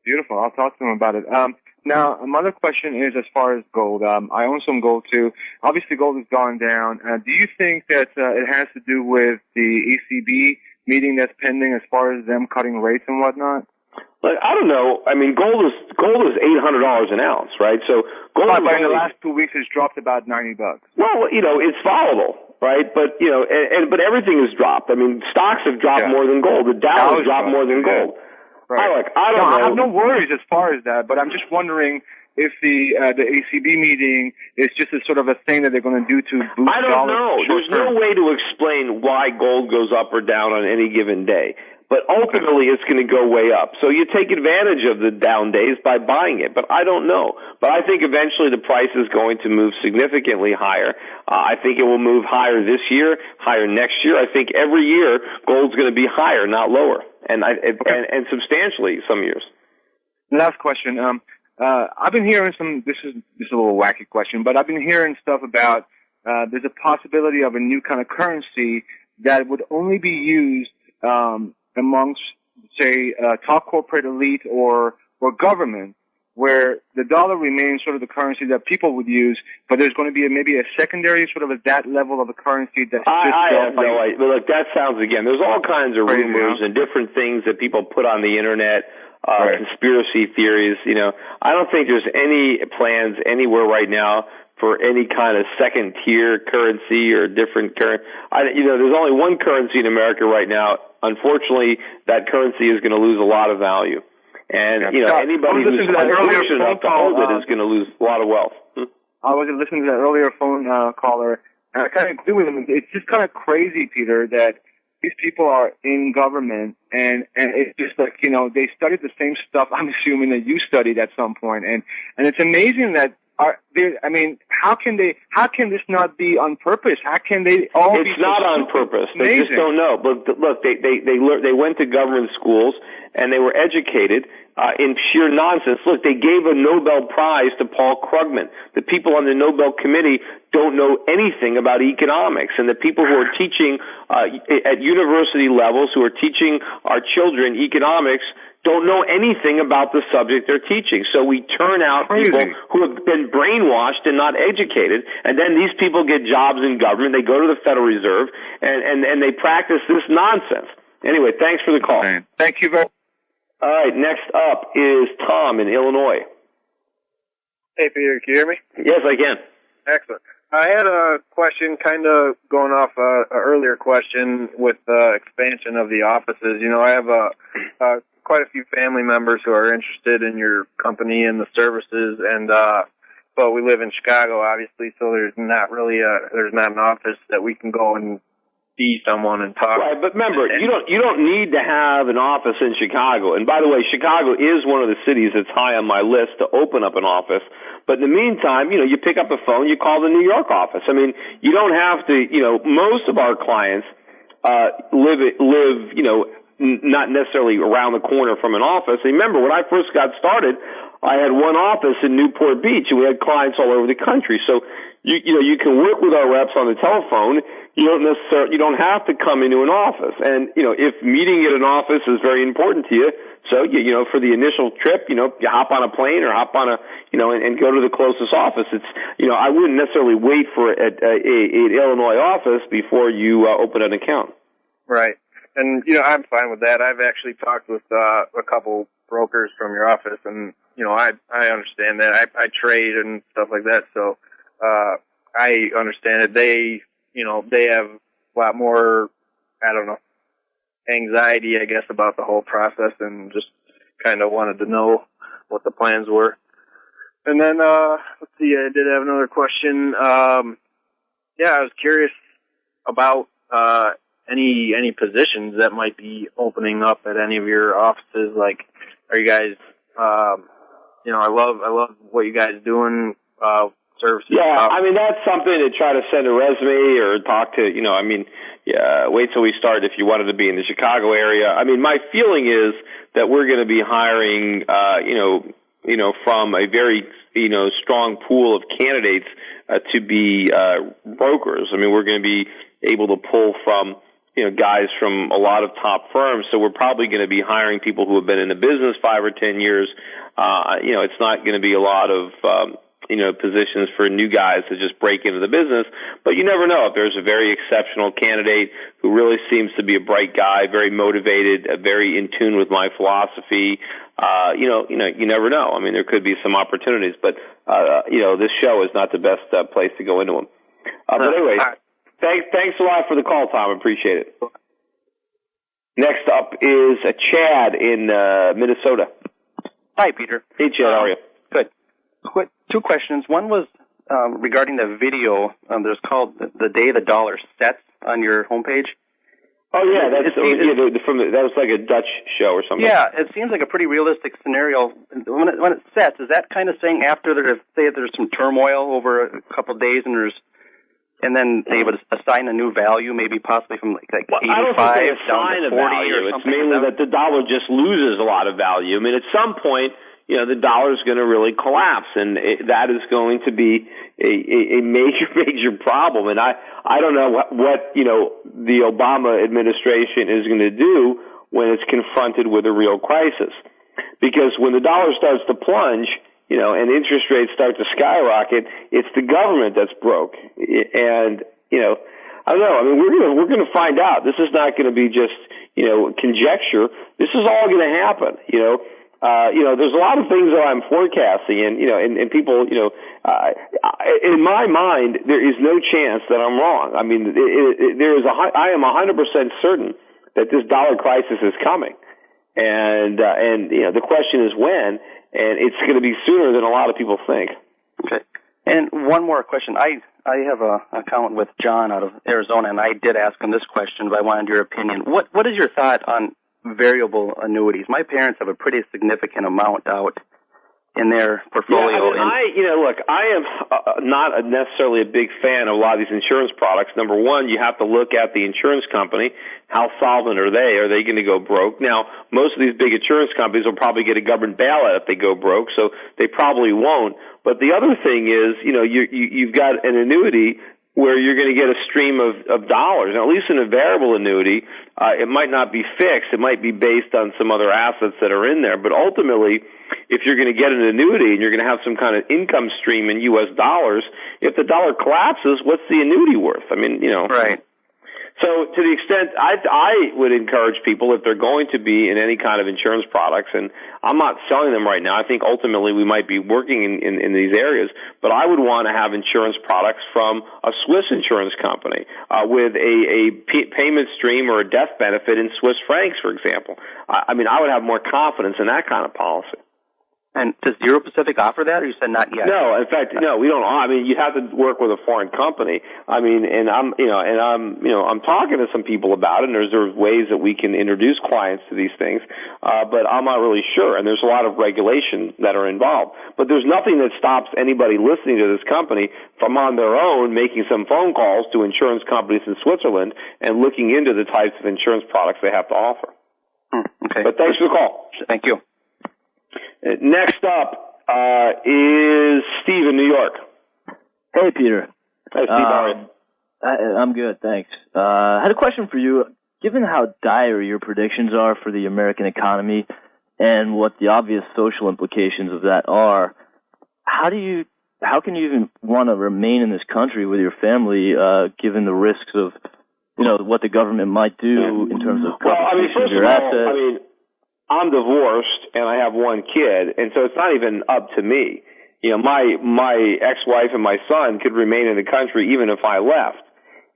Beautiful. I'll talk to them about it. Now, another question is as far as gold. I own some gold too. Obviously, gold has gone down. Do you think that it has to do with the ECB meeting that's pending as far as them cutting rates and whatnot? Like, I don't know. I mean, gold is $800 an ounce, right? So gold but in the last 2 weeks has dropped about $90. Well, it's volatile, right? But but everything has dropped. I mean, stocks have dropped more than gold. The Dow has dropped more than gold. Right. I don't know. I have no worries as far as that, but I'm just wondering if the ECB meeting is just a sort of a thing that they're going to do to boost I don't know. There's no way to explain why gold goes up or down on any given day. But ultimately, it's going to go way up. So you take advantage of the down days by buying it. But I don't know. But I think eventually the price is going to move significantly higher. I think it will move higher this year, higher next year. I think every year gold's going to be higher, not lower, and substantially some years. Last question. I've been hearing some. This is a little wacky question, but I've been hearing stuff about there's a possibility of a new kind of currency that would only be used amongst, say, top corporate elite or government, where the dollar remains sort of the currency that people would use, but there's going to be maybe a secondary sort of that level of a currency that's I have no idea. But look, that sounds, again, there's all kinds of rumors and different things that people put on the internet, conspiracy theories. I don't think there's any plans anywhere right now for any kind of second-tier currency or different currency. There's only one currency in America right now. Unfortunately, that currency is going to lose a lot of value. And, anybody who's fortunate enough to hold it is going to lose a lot of wealth. I was listening to that earlier phone caller, and I kind of agree with him. It's just kind of crazy, Peter, that these people are in government, and it's just like, they studied the same stuff, I'm assuming, that you studied at some point. And it's amazing that how can this not be on purpose? How can they all be? It's not on purpose. They just don't know. But look, they went to government schools and they were educated in sheer nonsense. Look, they gave a Nobel Prize to Paul Krugman. The people on the Nobel Committee don't know anything about economics, and the people who are teaching at university levels, who are teaching our children economics, don't know anything about the subject they're teaching. So we turn out people who have been brainwashed and not educated, and then these people get jobs in government. They go to the Federal Reserve, and they practice this nonsense. Anyway, thanks for the call. Okay. Thank you very much. All right, next up is Tom in Illinois. Hey, Peter, can you hear me? Yes, I can. Excellent. I had a question kind of going off an earlier question with expansion of the offices. I have quite a few family members who are interested in your company and the services, and but we live in Chicago, obviously, so there's not an office that we can go and see someone and talk. Right, but remember, you don't need to have an office in Chicago. And by the way, Chicago is one of the cities that's high on my list to open up an office. But in the meantime, you pick up a phone, you call the New York office. I mean, you don't have to. Most of our clients live not necessarily around the corner from an office. Remember, when I first got started, I had one office in Newport Beach, and we had clients all over the country. So you can work with our reps on the telephone. You don't have to come into an office. And if meeting at an office is very important to you, so for the initial trip, you hop on a plane or hop on and go to the closest office. It's I wouldn't necessarily wait for an Illinois office before you open an account. Right. And, I'm fine with that. I've actually talked with a couple brokers from your office, and, I understand that. I trade and stuff like that, so I understand it. They have a lot more, anxiety, I guess, about the whole process, and just kind of wanted to know what the plans were. And then, let's see, I did have another question. I was curious about any positions that might be opening up at any of your offices. Like, are you guys, I love what you guys doing, services. Yeah, I mean, that's something to try to send a resume or talk to, wait till we start if you wanted to be in the Chicago area. I mean, my feeling is that we're going to be hiring, from a very, strong pool of candidates to be brokers. I mean, we're going to be able to pull from, guys from a lot of top firms. So we're probably going to be hiring people who have been in the business 5 or 10 years. It's not going to be a lot of, positions for new guys to just break into the business. But you never know if there's a very exceptional candidate who really seems to be a bright guy, very motivated, very in tune with my philosophy. You never know. I mean, there could be some opportunities, but, this show is not the best place to go into them. But anyway, thanks a lot for the call, Tom. I appreciate it. Next up is Chad in Minnesota. Hi, Peter. Hey, Chad. How are you? Good. Two questions. One was regarding the video. There's called "The Day the Dollar Sets" on your homepage. Oh yeah, that was like a Dutch show or something. Yeah, it seems like a pretty realistic scenario. When it sets, is that kind of saying after there's some turmoil over a couple of days and then they would assign a new value, maybe possibly from like 85 I don't think they assign down to 40 a value. or It's something. mainly that the dollar just loses a lot of value. I mean, at some point, the dollar is going to really collapse, and that is going to be a major problem. And I don't know what the Obama administration is going to do when it's confronted with a real crisis, because when the dollar starts to plunge, and interest rates start to skyrocket, it's the government that's broke. And I don't know. I mean, we're going to find out. This is not going to be just conjecture. This is all going to happen. There's a lot of things that I'm forecasting, and people, in my mind, there is no chance that I'm wrong. I mean, I am 100% certain that this dollar crisis is coming, and the question is when, and it's going to be sooner than a lot of people think. Okay. And one more question. I have an account with John out of Arizona, and I did ask him this question, but I wanted your opinion. What is your thought on variable annuities? My parents have a pretty significant amount out in their portfolio. Yeah, I am not necessarily a big fan of a lot of these insurance products. Number one, you have to look at the insurance company. How solvent are they? Are they going to go broke? Now, most of these big insurance companies will probably get a government bailout if they go broke, so they probably won't. But the other thing is, you've got an annuity where you're going to get a stream of dollars. Now, at least in a variable annuity, it might not be fixed. It might be based on some other assets that are in there. But ultimately, if you're going to get an annuity and you're going to have some kind of income stream in U.S. dollars, if the dollar collapses, what's the annuity worth? I mean, Right. So to the extent I would encourage people, if they're going to be in any kind of insurance products, and I'm not selling them right now, I think ultimately we might be working in these areas, but I would want to have insurance products from a Swiss insurance company with a payment stream or a death benefit in Swiss francs, for example. I mean, I would have more confidence in that kind of policy. And does Euro Pacific offer that, or you said not yet? No, in fact, no, we don't. I mean, you have to work with a foreign company. I mean, and I'm talking to some people about it, and there's ways that we can introduce clients to these things, but I'm not really sure. And there's a lot of regulation that are involved. But there's nothing that stops anybody listening to this company from on their own making some phone calls to insurance companies in Switzerland and looking into the types of insurance products they have to offer. Okay. But thanks for the call. Thank you. Next up is Steve in New York. Hey, Peter. Hi, Steve. How are you? I'm good, thanks. I had a question for you. Given how dire your predictions are for the American economy and what the obvious social implications of that are, how can you even want to remain in this country with your family, given the risks of, what the government might do in terms of confiscation of your assets? I'm divorced and I have one kid, and so it's not even up to me. My ex-wife and my son could remain in the country even if I left.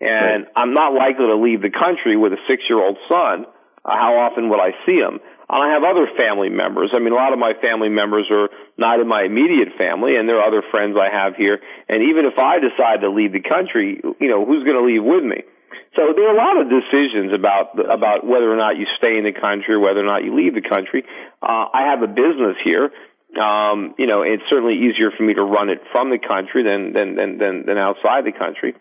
And I'm not likely to leave the country with a 6-year-old son. How often would I see him? And I have other family members. I mean, a lot of my family members are not in my immediate family, and there are other friends I have here. And even if I decide to leave the country, who's going to leave with me? So there are a lot of decisions about whether or not you stay in the country or whether or not you leave the country. I have a business here. It's certainly easier for me to run it from the country than outside the country.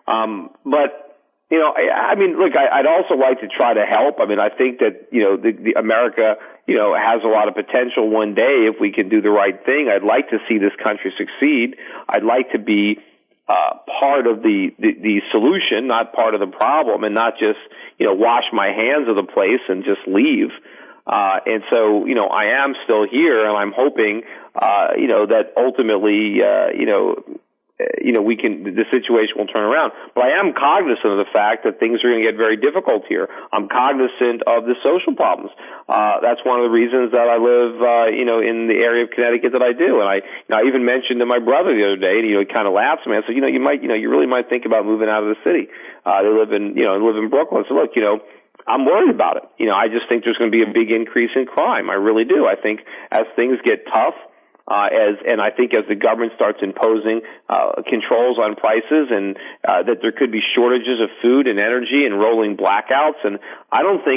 But look, I'd also like to try to help. I mean, I think that, the America, has a lot of potential one day if we can do the right thing. I'd like to see this country succeed. I'd like to be part of the solution, not part of the problem, and not just, wash my hands of the place and just leave. And so, I am still here, and I'm hoping, that ultimately, the situation will turn around. But I am cognizant of the fact that things are going to get very difficult here. I'm cognizant of the social problems. That's one of the reasons that I live, in the area of Connecticut that I do. And I even mentioned to my brother the other day, and he kind of laughs at me. I said, you really might think about moving out of the city. They live in Brooklyn. So look, I'm worried about it. I just think there's going to be a big increase in crime. I really do. I think as things get tough, and I think as the government starts imposing controls on prices, and that there could be shortages of food and energy and rolling blackouts, and I don't think